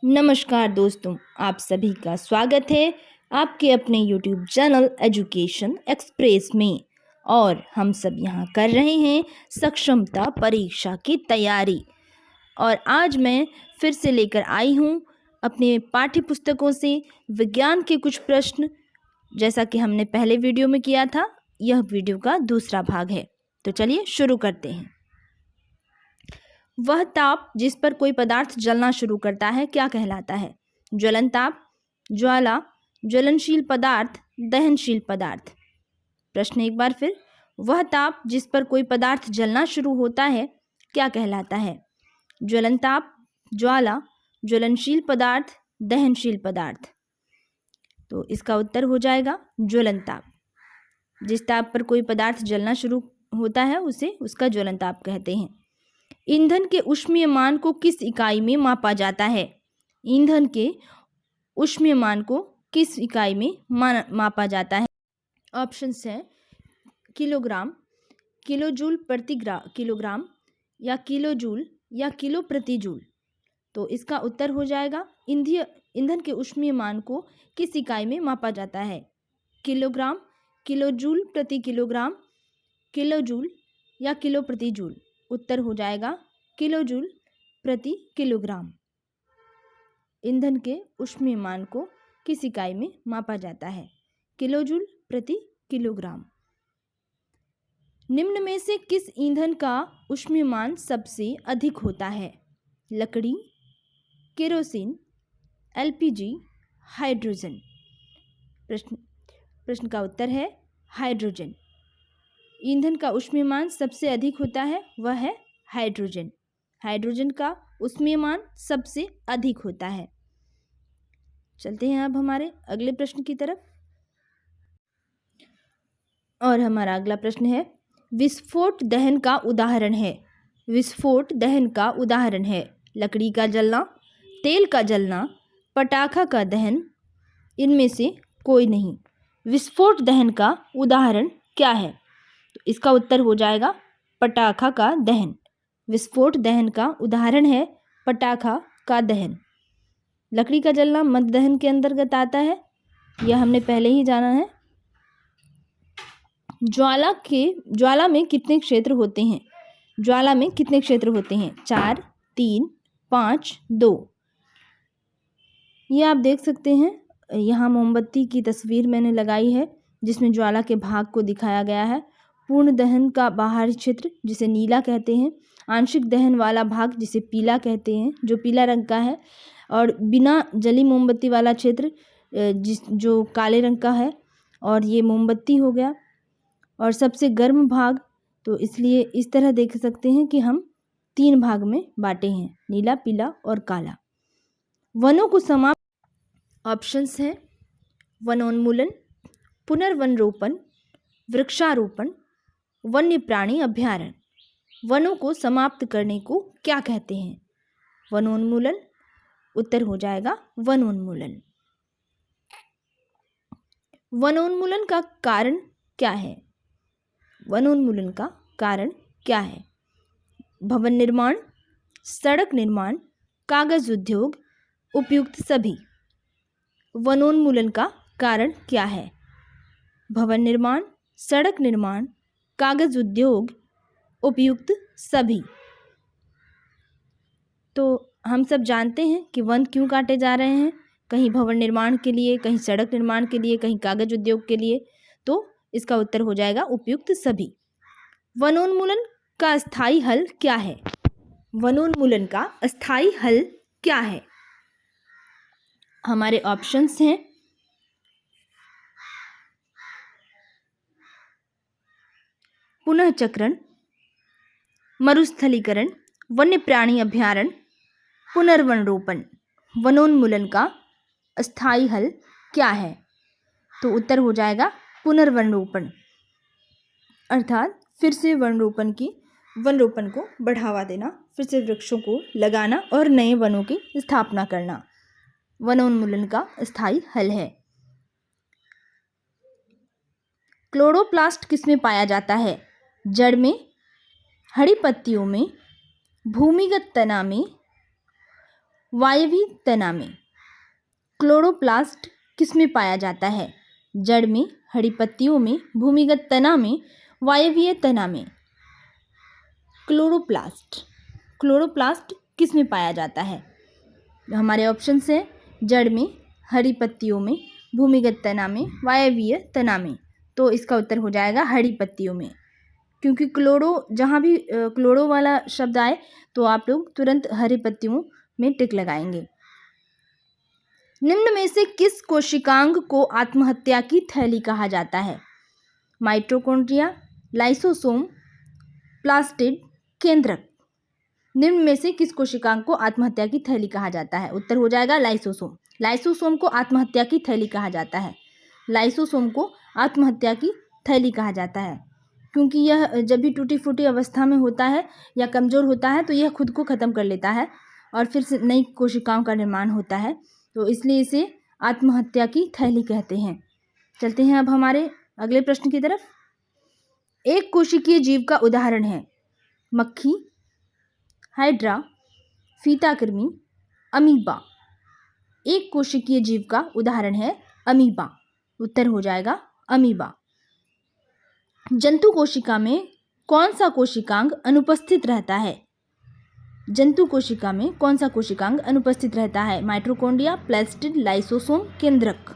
नमस्कार दोस्तों, आप सभी का स्वागत है आपके अपने YouTube चैनल एजुकेशन एक्सप्रेस में। और हम सब यहाँ कर रहे हैं सक्षमता परीक्षा की तैयारी। और आज मैं फिर से लेकर आई हूँ अपने पाठ्य पुस्तकों से विज्ञान के कुछ प्रश्न, जैसा कि हमने पहले वीडियो में किया था। यह वीडियो का दूसरा भाग है, तो चलिए शुरू करते हैं। वह ताप जिस पर कोई पदार्थ जलना शुरू करता है क्या कहलाता है? ज्वलन ताप, ज्वाला, ज्वलनशील पदार्थ, दहनशील पदार्थ। प्रश्न एक बार फिर, वह ताप जिस पर कोई पदार्थ जलना शुरू होता है क्या कहलाता है? ज्वलन ताप, ज्वाला, ज्वलनशील पदार्थ, दहनशील पदार्थ। तो इसका उत्तर हो जाएगा ज्वलन ताप। जिस ताप पर कोई पदार्थ जलना शुरू होता है उसे उसका ज्वलन ताप कहते हैं। ईंधन के ऊष्मीयमान को किस इकाई में मापा जाता है? ईंधन के ऊष्मीयमान को किस इकाई में मापा जाता है? ऑप्शंस हैं किलोग्राम, किलोजूल प्रति किलोग्राम, या किलोजूल, या किलो प्रति जूल। तो इसका उत्तर हो जाएगा ईंधन के ऊष्मीयमान को किस इकाई में मापा जाता है? किलोग्राम, किलोजूल प्रति किलोग्राम, किलोजूल, या किलो प्रति जूल। उत्तर हो जाएगा किलोजूल प्रति किलोग्राम। ईंधन के ऊष्मीयमान को किस इकाई में मापा जाता है? किलोजूल प्रति किलोग्राम। निम्न में से किस ईंधन का ऊष्मीयमान सबसे अधिक होता है? लकड़ी, केरोसिन, एलपीजी, हाइड्रोजन। प्रश्न का उत्तर है हाइड्रोजन। ईंधन का ऊष्मीयमान सबसे अधिक होता है वह है हाइड्रोजन। हाइड्रोजन का ऊष्मीयमान सबसे अधिक होता है। चलते हैं अब हमारे अगले प्रश्न की तरफ। और हमारा अगला प्रश्न है, विस्फोट दहन का उदाहरण है। विस्फोट दहन का उदाहरण है लकड़ी का जलना, तेल का जलना, पटाखा का दहन। इनमें से कोई नहीं। विस्फोट दहन का उदाहरण क्या है? तो इसका उत्तर हो जाएगा पटाखा का दहन। विस्फोट दहन का उदाहरण है पटाखा का दहन। लकड़ी का जलना मध्य दहन के अंतर्गत आता है, यह हमने पहले ही जाना है। ज्वाला में कितने क्षेत्र होते हैं? ज्वाला में कितने क्षेत्र होते हैं? 4, 3, 5, 2। ये आप देख सकते हैं, यहाँ मोमबत्ती की तस्वीर मैंने लगाई है जिसमें ज्वाला के भाग को दिखाया गया है। पूर्ण दहन का बाहरी क्षेत्र जिसे नीला कहते हैं, आंशिक दहन वाला भाग जिसे पीला कहते हैं, जो पीला रंग का है, और बिना जली मोमबत्ती वाला क्षेत्र जो काले रंग का है, और ये मोमबत्ती हो गया। और सबसे गर्म भाग, तो इसलिए इस तरह देख सकते हैं कि हम 3 भाग में बांटे हैं, नीला, पीला और काला। वनों को समाप्त। ऑप्शंस हैं वनोन्मूलन, पुनर्वनरोपण, वृक्षारोपण, वन्य प्राणी अभयारण्य। वनों को समाप्त करने को क्या कहते हैं? वनोन्मूलन। उत्तर हो जाएगा वनोन्मूलन। वनोन्मूलन का कारण क्या है? वनोन्मूलन का कारण क्या है? भवन निर्माण, सड़क निर्माण, कागज उद्योग, उपयुक्त सभी। वनोन्मूलन का कारण क्या है? भवन निर्माण, सड़क निर्माण, कागज उद्योग, उपयुक्त सभी। तो हम सब जानते हैं कि वन क्यों काटे जा रहे हैं, कहीं भवन निर्माण के लिए, कहीं सड़क निर्माण के लिए, कहीं कागज उद्योग के लिए। तो इसका उत्तर हो जाएगा उपयुक्त सभी। वनोन्मूलन का स्थायी हल क्या है? वनोन्मूलन का स्थायी हल क्या है? हमारे ऑप्शंस हैं पुनःचक्रण, मरुस्थलीकरण, वन्य प्राणी अभयारण्य, पुनर्वनरोपण। वनोन्मूलन का स्थायी हल क्या है? तो उत्तर हो जाएगा पुनर्वनरोपण, अर्थात फिर से वनरोपण को बढ़ावा देना, फिर से वृक्षों को लगाना और नए वनों की स्थापना करना वनोन्मूलन का स्थायी हल है। क्लोरोप्लास्ट किसमें पाया जाता है? जड़ में, हरी पत्तियों में, भूमिगत तना में, वायवीय तना में। क्लोरोप्लास्ट किसमें पाया जाता है? जड़ में, हरी पत्तियों में, भूमिगत तना में, वायवीय तना में। क्लोरोप्लास्ट किसमें पाया जाता है? हमारे ऑप्शन है जड़ में, हरी पत्तियों में, भूमिगत तना में, वायवीय तना में। तो इसका उत्तर हो जाएगा हरी पत्तियों में, क्योंकि क्लोरो, जहाँ भी क्लोरो वाला शब्द आए तो आप लोग तुरंत हरी पत्तियों में टिक लगाएंगे। निम्न में से किस कोशिकांग को आत्महत्या की थैली कहा जाता है? माइटोकॉन्ड्रिया, लाइसोसोम, प्लास्टिड, केंद्रक। निम्न में से किस कोशिकांग को आत्महत्या की थैली कहा जाता है? उत्तर हो जाएगा लाइसोसोम। लाइसोसोम को आत्महत्या की थैली कहा जाता है। लाइसोसोम को आत्महत्या की थैली कहा जाता है, क्योंकि यह जब भी टूटी फूटी अवस्था में होता है या कमज़ोर होता है तो यह खुद को ख़त्म कर लेता है और फिर से नई कोशिकाओं का निर्माण होता है, तो इसलिए इसे आत्महत्या की थैली कहते हैं। चलते हैं अब हमारे अगले प्रश्न की तरफ। एक कोशिकीय जीव का उदाहरण है मक्खी, हाइड्रा, फीताकृमि, अमीबा। एक कोशिकीय जीव का उदाहरण है अमीबा। उत्तर हो जाएगा अमीबा। जंतु कोशिका में कौन सा कोशिकांग अनुपस्थित रहता है? जंतु कोशिका में कौन सा कोशिकांग अनुपस्थित रहता है? माइटोकॉन्ड्रिया, प्लास्टिड, लाइसोसोम, केंद्रक।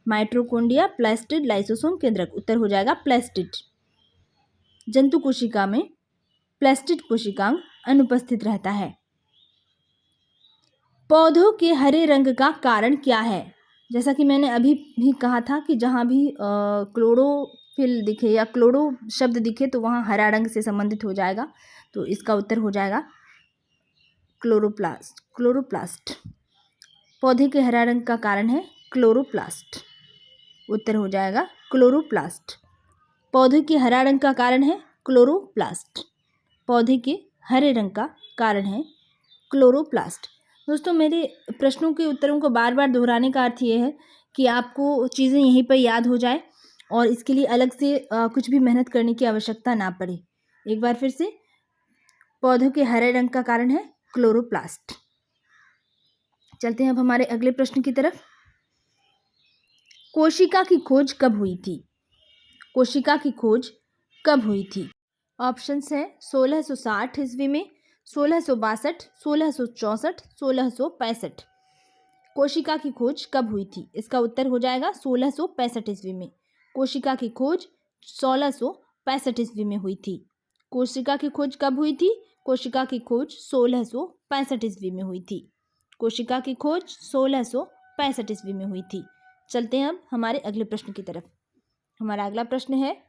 माइटोकॉन्ड्रिया, प्लास्टिड, लाइसोसोम, केंद्रक। उत्तर हो जाएगा प्लास्टिड। जंतु कोशिका में प्लास्टिड कोशिकांग अनुपस्थित रहता है। पौधों के हरे रंग का कारण क्या है? जैसा कि मैंने अभी भी कहा था कि जहाँ भी क्लोरोफिल दिखे या क्लोरो शब्द दिखे तो वहाँ हरा रंग से संबंधित हो जाएगा, तो इसका उत्तर हो जाएगा क्लोरोप्लास्ट। पौधे के हरा रंग का कारण है क्लोरोप्लास्ट। उत्तर हो जाएगा क्लोरोप्लास्ट। पौधे के हरा रंग का कारण है क्लोरोप्लास्ट। पौधे के हरे रंग का कारण है क्लोरोप्लास्ट। दोस्तों, मेरे प्रश्नों के उत्तरों को बार बार दोहराने का अर्थ ये है कि आपको चीज़ें यहीं पर याद हो जाए और इसके लिए अलग से कुछ भी मेहनत करने की आवश्यकता ना पड़े। एक बार फिर से, पौधों के हरे रंग का कारण है क्लोरोप्लास्ट। चलते हैं अब हमारे अगले प्रश्न की तरफ। कोशिका की खोज कब हुई थी? कोशिका की खोज कब हुई थी? ऑप्शंस है 1660 ईस्वी में, 1662, 1664, 1665। कोशिका की खोज कब हुई थी? इसका उत्तर हो जाएगा 1665 ईस्वी में। कोशिका की खोज 1665 ईस्वी में हुई थी। कोशिका की खोज कब हुई थी? कोशिका की खोज 1665 ईस्वी में हुई थी। कोशिका की खोज 1665 ईस्वी में हुई थी। चलते हैं अब हमारे अगले प्रश्न की तरफ। हमारा अगला प्रश्न है,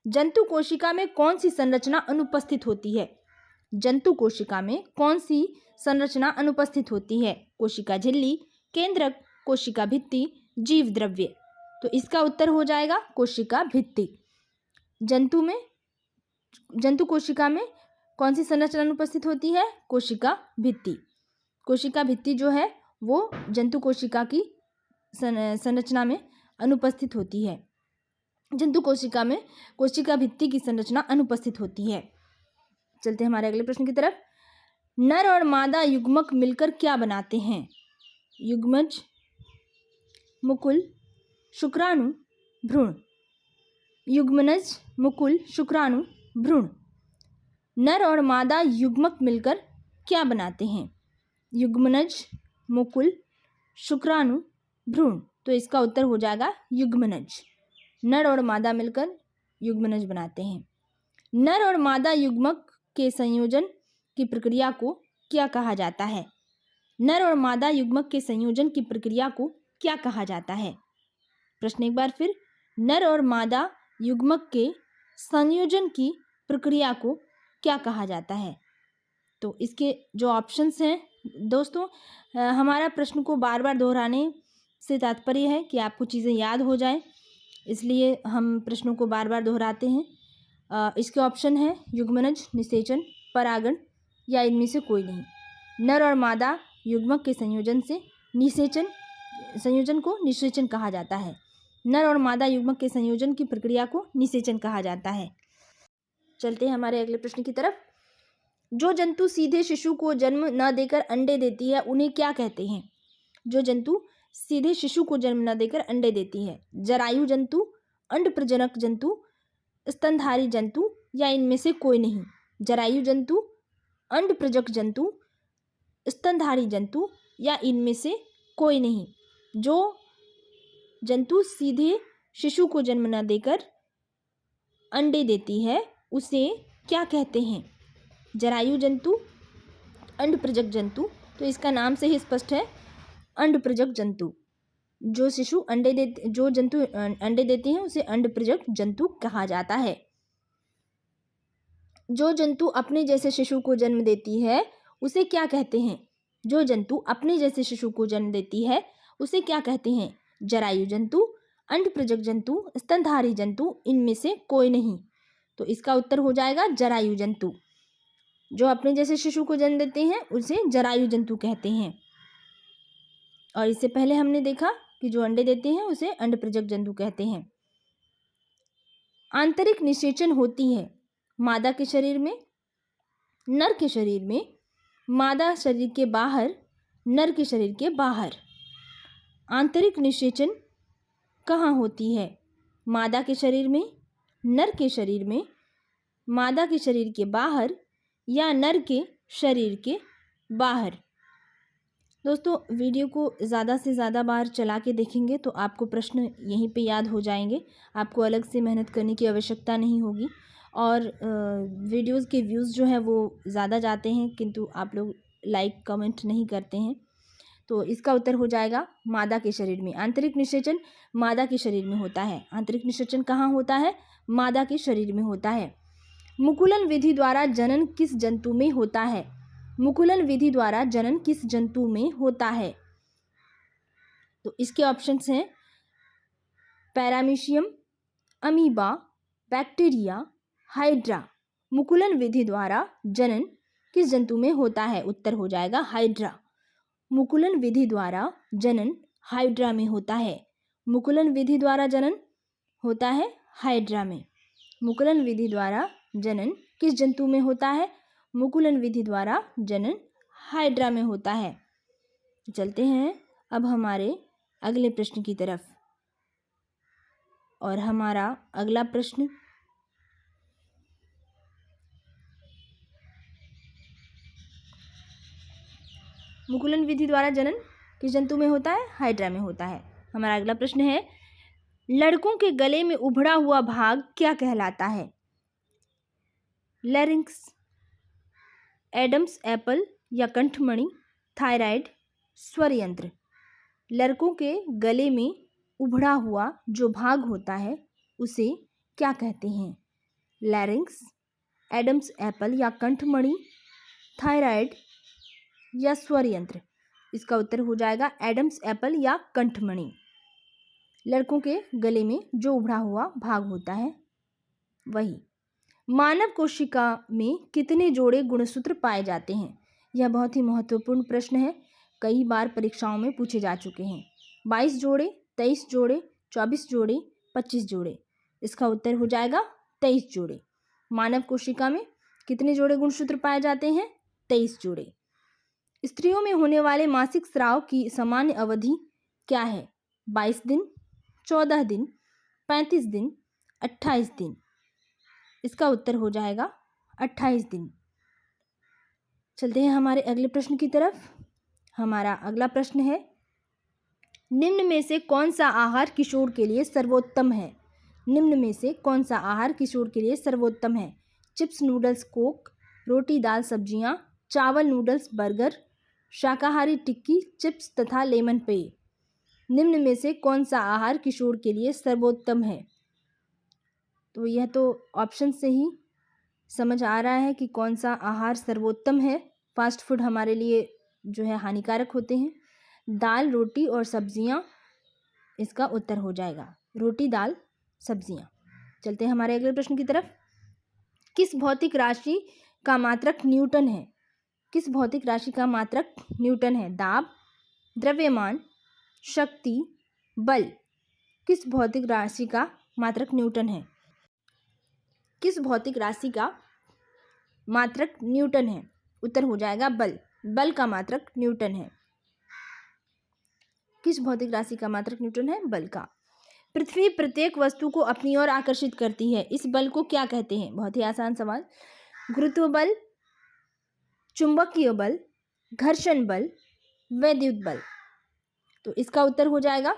जंतु कोशिका में कौन सी संरचना अनुपस्थित होती है? जंतु कोशिका में कौन सी संरचना अनुपस्थित होती है? कोशिका झिल्ली, केंद्रक, कोशिका भित्ति, जीव द्रव्य। तो इसका उत्तर हो जाएगा कोशिका भित्ति। जंतु कोशिका में कौन सी संरचना अनुपस्थित होती है? कोशिका भित्ति। कोशिका भित्ति जो है वो जंतु कोशिका की संरचना में अनुपस्थित होती है। जंतु कोशिका में कोशिका भित्ति की संरचना अनुपस्थित होती है। चलते हैं हमारे अगले प्रश्न की तरफ। नर और मादा युग्मक मिलकर क्या बनाते हैं? युग्मज, मुकुल, शुक्राणु, भ्रूण। युग्मनज, मुकुल, शुक्राणु, भ्रूण। नर और मादा युग्मक मिलकर क्या बनाते हैं? युग्मनज, मुकुल, शुक्राणु, भ्रूण। तो इसका उत्तर हो जाएगा युग्मनज। नर और मादा मिलकर युग्मनज बनाते हैं। नर और मादा युग्मक के संयोजन की प्रक्रिया को क्या कहा जाता है? नर और मादा युग्मक के संयोजन की प्रक्रिया को क्या कहा जाता है? प्रश्न एक बार फिर, नर और मादा युग्मक के संयोजन की प्रक्रिया को क्या कहा जाता है? तो इसके जो ऑप्शंस हैं दोस्तों, हमारा प्रश्न को बार बार दोहराने से तात्पर्य है कि आपको चीज़ें याद हो जाएं, इसलिए हम प्रश्नों को बार बार दोहराते हैं। इसके ऑप्शन है युग्मनज, निषेचन, परागण या इनमें से कोई नहीं। नर और मादा युग्मक के संयोजन को निषेचन कहा जाता है। नर और मादा युग्मक के संयोजन की प्रक्रिया को निषेचन कहा जाता है। चलते हैं हमारे अगले प्रश्न की तरफ। जो जंतु सीधे शिशु को जन्म न देकर अंडे देती है उन्हें क्या कहते हैं? जो जंतु सीधे शिशु को जन्म न देकर अंडे देती है, जरायु जंतु, अंड प्रजनक जंतु, स्तनधारी जंतु या इनमें से कोई नहीं? जरायु जंतु, अंड प्रजनक जंतु, स्तनधारी जंतु या इनमें से कोई नहीं? जो जंतु सीधे शिशु को जन्म न देकर अंडे देती है उसे क्या कहते हैं? जरायु जंतु, अंड प्रजनक जंतु, तो इसका नाम से ही स्पष्ट है, अंड प्रजनक जंतु। जो शिशु अंडे देते जो जंतु अंडे देते हैं उसे अंड प्रजनक जंतु कहा जाता है। जो जंतु अपने जैसे शिशु को जन्म देती है उसे क्या कहते हैं? जो जंतु अपने जैसे शिशु को जन्म देती है उसे क्या कहते हैं? जरायु जंतु, अंड प्रजनक जंतु, स्तनधारी जंतु, इनमें से कोई नहीं? तो इसका उत्तर हो जाएगा जरायु जंतु। जो अपने जैसे शिशु को जन्म देते हैं उसे जरायु जंतु कहते हैं। और इससे पहले हमने देखा कि जो अंडे देते हैं उसे अंड प्रजनक जंतु कहते हैं। आंतरिक निषेचन होती है मादा के शरीर में, नर के शरीर में, मादा शरीर के बाहर, नर के शरीर के बाहर। आंतरिक निषेचन कहाँ होती है? मादा के शरीर में, नर के शरीर में, मादा के शरीर के बाहर या नर के शरीर के बाहर। दोस्तों, वीडियो को ज़्यादा से ज़्यादा बार चला के देखेंगे तो आपको प्रश्न यहीं पे याद हो जाएंगे। आपको अलग से मेहनत करने की आवश्यकता नहीं होगी। और वीडियोस के व्यूज़ जो है वो ज़्यादा जाते हैं किंतु आप लोग लाइक कमेंट नहीं करते हैं। तो इसका उत्तर हो जाएगा मादा के शरीर में। आंतरिक निषेचन मादा के शरीर में होता है। आंतरिक निषेचन कहाँ होता है? मादा के शरीर में होता है। मुकुलन विधि द्वारा जनन किस जंतु में होता है? मुकुलन विधि द्वारा जनन किस जंतु में होता है? तो इसके ऑप्शंस हैं पैरामीशियम, अमीबा, बैक्टीरिया, हाइड्रा। मुकुलन विधि द्वारा जनन किस जंतु में होता है? उत्तर हो जाएगा हाइड्रा। मुकुलन विधि द्वारा जनन हाइड्रा में होता है। मुकुलन विधि द्वारा जनन होता है हाइड्रा में। मुकुलन विधि द्वारा जनन किस जंतु में होता है? मुकुलन विधि द्वारा जनन हाइड्रा में होता है। चलते हैं अब हमारे अगले प्रश्न की तरफ। और हमारा अगला प्रश्न मुकुलन विधि द्वारा जनन किस जंतु में होता है? हाइड्रा में होता है। हमारा अगला प्रश्न है, लड़कों के गले में उभड़ा हुआ भाग क्या कहलाता है? लैरिंक्स, एडम्स एप्पल या कंठमणि, थायराइड, स्वर यंत्र। लड़कों के गले में उभड़ा हुआ जो भाग होता है उसे क्या कहते हैं? लैरिंक्स, एडम्स एप्पल या कंठमणि, थायराइड या स्वर यंत्र। इसका उत्तर हो जाएगा एडम्स एप्पल या कंठमणि। लड़कों के गले में जो उभड़ा हुआ भाग होता है वही। मानव कोशिका में कितने जोड़े गुणसूत्र पाए जाते हैं? यह बहुत ही महत्वपूर्ण प्रश्न है, कई बार परीक्षाओं में पूछे जा चुके हैं। 22 जोड़े, 23 जोड़े, 24 जोड़े, 25 जोड़े। इसका उत्तर हो जाएगा 23 जोड़े। मानव कोशिका में कितने जोड़े गुणसूत्र पाए जाते हैं? 23 जोड़े। स्त्रियों में होने वाले मासिक स्राव की सामान्य अवधि क्या है? 22 दिन, 14 दिन, 35 दिन, 28 दिन। इसका उत्तर हो जाएगा 28 दिन। चलते हैं हमारे अगले प्रश्न की तरफ। हमारा अगला प्रश्न है, निम्न में से कौन सा आहार किशोर के लिए सर्वोत्तम है? निम्न में से कौन सा आहार किशोर के लिए सर्वोत्तम है? चिप्स, नूडल्स, कोक, रोटी, दाल, सब्जियां, चावल, नूडल्स, बर्गर, शाकाहारी टिक्की, चिप्स तथा लेमन पेय। निम्न में से कौन सा आहार किशोर के लिए सर्वोत्तम है? तो यह तो ऑप्शन से ही समझ आ रहा है कि कौन सा आहार सर्वोत्तम है। फास्ट फूड हमारे लिए जो है हानिकारक होते हैं। दाल, रोटी और सब्जियां इसका उत्तर हो जाएगा। रोटी, दाल, सब्जियां। चलते हैं हमारे अगले प्रश्न की तरफ। किस भौतिक राशि का मात्रक न्यूटन है? किस भौतिक राशि का मात्रक न्यूटन है? दाब, द्रव्यमान, शक्ति, बल। किस भौतिक राशि का मात्रक न्यूटन है? किस भौतिक राशि का मात्रक न्यूटन है? उत्तर हो जाएगा बल। बल का मात्रक न्यूटन है। किस भौतिक राशि का मात्रक न्यूटन है? बल का। पृथ्वी प्रत्येक वस्तु को अपनी ओर आकर्षित करती है, इस बल को क्या कहते हैं? बहुत ही आसान सवाल। गुरुत्व बल, चुंबकीय बल, घर्षण बल, वैद्युत बल। तो इसका उत्तर हो जाएगा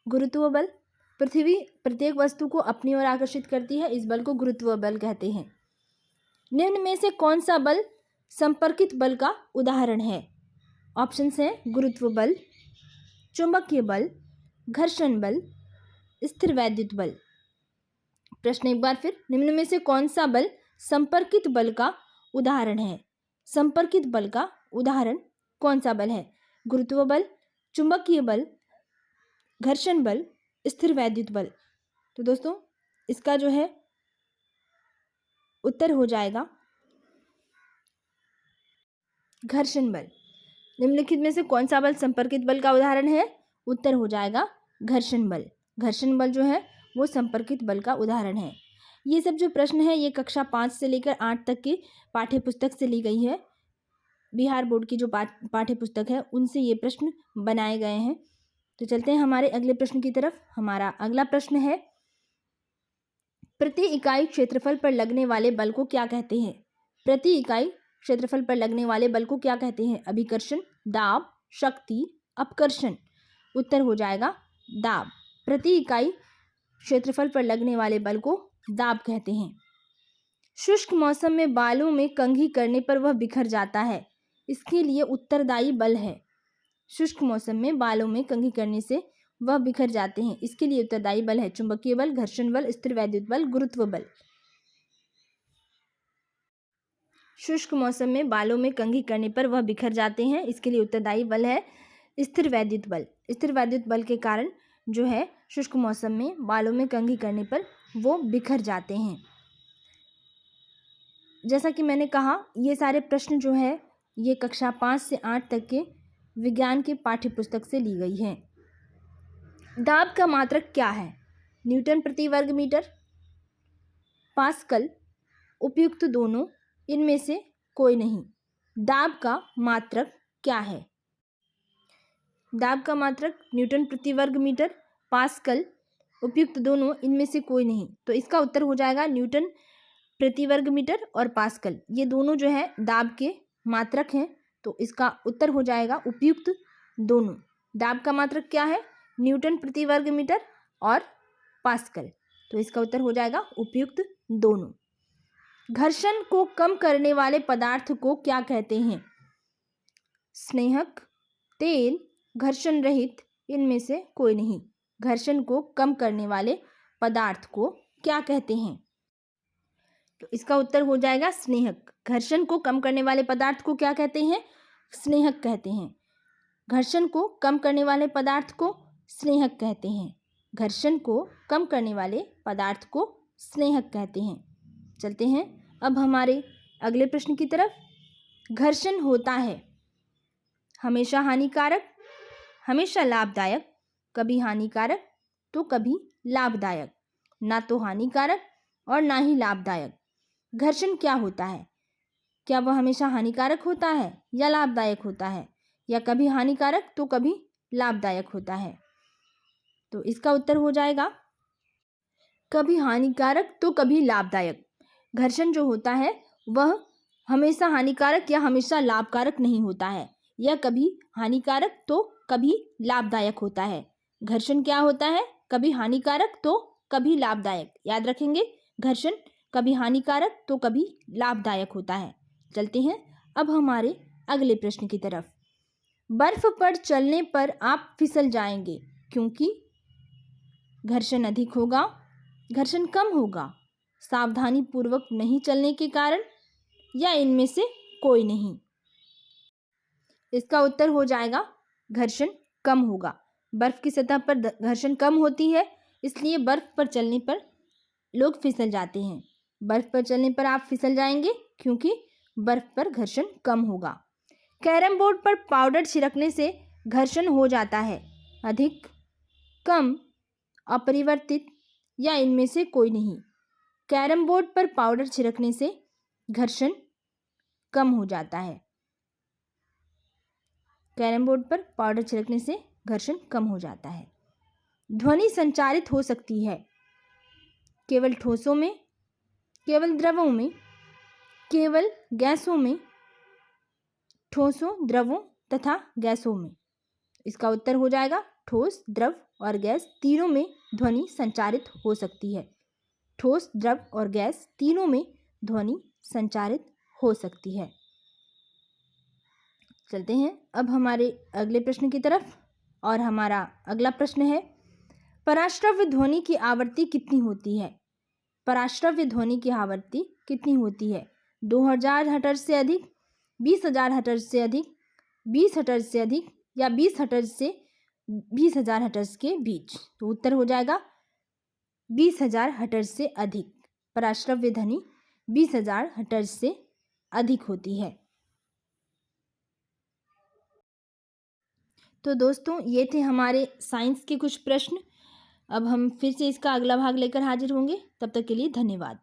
गुरुत्व बल। पृथ्वी प्रत्येक वस्तु को अपनी ओर आकर्षित करती है, इस बल को गुरुत्व बल कहते हैं। निम्न में से कौन सा बल संपर्कित बल का उदाहरण है? ऑप्शंस हैं गुरुत्व बल, चुंबकीय बल, घर्षण बल, स्थिर वैद्युत बल। प्रश्न एक बार फिर, निम्न में से कौन सा बल संपर्कित बल का उदाहरण है? संपर्कित बल का उदाहरण कौन सा बल है? गुरुत्व बल, चुंबकीय बल, घर्षण बल, स्थिर वैद्युत बल। तो दोस्तों इसका जो है उत्तर हो जाएगा घर्षण बल। निम्नलिखित में से कौन सा बल संपर्कित बल का उदाहरण है? उत्तर हो जाएगा घर्षण बल। घर्षण बल जो है वो संपर्कित बल का उदाहरण है। ये सब जो प्रश्न है ये कक्षा 5 से लेकर 8 तक की पाठ्य पुस्तक से ली गई है। बिहार बोर्ड की जो पाठ्य पुस्तक है उनसे ये प्रश्न बनाए गए हैं। तो चलते हैं हमारे अगले प्रश्न की तरफ। हमारा अगला प्रश्न है, प्रति इकाई क्षेत्रफल पर लगने वाले बल को क्या कहते हैं? प्रति इकाई क्षेत्रफल पर लगने वाले बल को क्या कहते हैं? अभिकर्षण, दाब, शक्ति, अपकर्षण। उत्तर हो जाएगा दाब। प्रति इकाई क्षेत्रफल पर लगने वाले बल को दाब कहते हैं। शुष्क मौसम में बालों में कंघी करने पर वह बिखर जाता है, इसके लिए उत्तरदायी बल है। शुष्क मौसम में बालों में कंघी करने से वह बिखर जाते हैं, इसके लिए उत्तरदायी बल है चुंबकीय बल, घर्षण बल, स्थिर वैद्युत बल, गुरुत्व बल। शुष्क मौसम में बालों में कंघी करने पर वह बिखर जाते हैं, इसके लिए उत्तरदायी बल है स्थिर वैद्युत बल। स्थिर वैद्युत बल के कारण जो है शुष्क मौसम में बालों में कंघी करने पर वो बिखर जाते हैं। जैसा कि मैंने कहा ये सारे प्रश्न जो है ये कक्षा 5 से 8 तक के विज्ञान के पाठ्य पुस्तक से ली गई है। दाब का मात्रक क्या है? न्यूटन प्रति वर्ग मीटर, पास्कल, उपयुक्त दोनों, इनमें से कोई नहीं। दाब का मात्रक क्या है? दाब का मात्रक न्यूटन प्रति वर्ग मीटर, पास्कल, उपयुक्त दोनों, इनमें से कोई नहीं। तो इसका उत्तर हो जाएगा न्यूटन प्रति वर्ग मीटर और पास्कल, ये दोनों जो है दाब के मात्रक हैं। तो इसका उत्तर हो जाएगा उपयुक्त दोनों। दाब का मात्रक क्या है? न्यूटन प्रति वर्ग मीटर और पास्कल। तो इसका उत्तर हो जाएगा उपयुक्त दोनों। घर्षण को कम करने वाले पदार्थ को क्या कहते हैं? स्नेहक, तेल, घर्षण रहित, इनमें से कोई नहीं। घर्षण को कम करने वाले पदार्थ को क्या कहते हैं? तो इसका उत्तर हो जाएगा स्नेहक। घर्षण को कम करने वाले पदार्थ को क्या कहते हैं? स्नेहक कहते हैं। घर्षण को कम करने वाले पदार्थ को स्नेहक कहते हैं। घर्षण को कम करने वाले पदार्थ को स्नेहक कहते हैं। चलते हैं अब हमारे अगले प्रश्न की तरफ। घर्षण होता है हमेशा हानिकारक, हमेशा लाभदायक, कभी हानिकारक तो कभी लाभदायक, ना तो हानिकारक और ना ही लाभदायक। घर्षण क्या होता है? क्या वह हमेशा हानिकारक होता है या लाभदायक होता है, या कभी हानिकारक तो कभी लाभदायक होता है? तो इसका उत्तर हो जाएगा कभी हानिकारक तो कभी लाभदायक। घर्षण जो होता है वह हमेशा हानिकारक या हमेशा लाभकारक नहीं होता है, यह कभी हानिकारक तो कभी लाभदायक होता है। घर्षण क्या होता है? कभी हानिकारक तो कभी लाभदायक। याद रखेंगे, घर्षण कभी हानिकारक तो कभी लाभदायक होता है। चलते हैं अब हमारे अगले प्रश्न की तरफ। बर्फ पर चलने पर आप फिसल जाएंगे क्योंकि घर्षण अधिक होगा, घर्षण कम होगा, सावधानी पूर्वक नहीं चलने के कारण, या इनमें से कोई नहीं। इसका उत्तर हो जाएगा घर्षण कम होगा। बर्फ की सतह पर घर्षण कम होती है, इसलिए बर्फ पर चलने पर लोग फिसल जाते हैं। बर्फ पर चलने पर आप फिसल जाएंगे क्योंकि बर्फ पर घर्षण कम होगा। कैरम बोर्ड पर पाउडर छिड़कने से घर्षण हो जाता है अधिक, कम, अपरिवर्तित, या इनमें से कोई नहीं। कैरम बोर्ड पर पाउडर छिड़कने से घर्षण कम हो जाता है। कैरम बोर्ड पर पाउडर छिड़कने से घर्षण कम हो जाता है। ध्वनि संचारित हो सकती है केवल ठोसों में, केवल द्रवों में, केवल गैसों में, ठोसों, द्रवों तथा गैसों में। इसका उत्तर हो जाएगा ठोस, द्रव और गैस तीनों में ध्वनि संचारित हो सकती है। ठोस, द्रव और गैस तीनों में ध्वनि संचारित हो सकती है। चलते हैं अब हमारे अगले प्रश्न की तरफ, और हमारा अगला प्रश्न है, पराश्रव्य ध्वनि की आवृत्ति कितनी होती है? पराश्रव्य ध्वनि की आवृत्ति कितनी होती है? 2000 हर्ट्ज से अधिक, 20,000 हर्ट्ज से अधिक, 20 हर्ट्ज से अधिक या 20 हर्ट्ज से 20,000 हर्ट्ज के बीच। तो उत्तर हो जाएगा 20,000 हर्ट्ज से अधिक। पराश्रव्य ध्वनि 20,000 हर्ट्ज से अधिक होती है। तो दोस्तों, ये थे हमारे साइंस के कुछ प्रश्न। अब हम फिर से इसका अगला भाग लेकर हाजिर होंगे। तब तक के लिए धन्यवाद।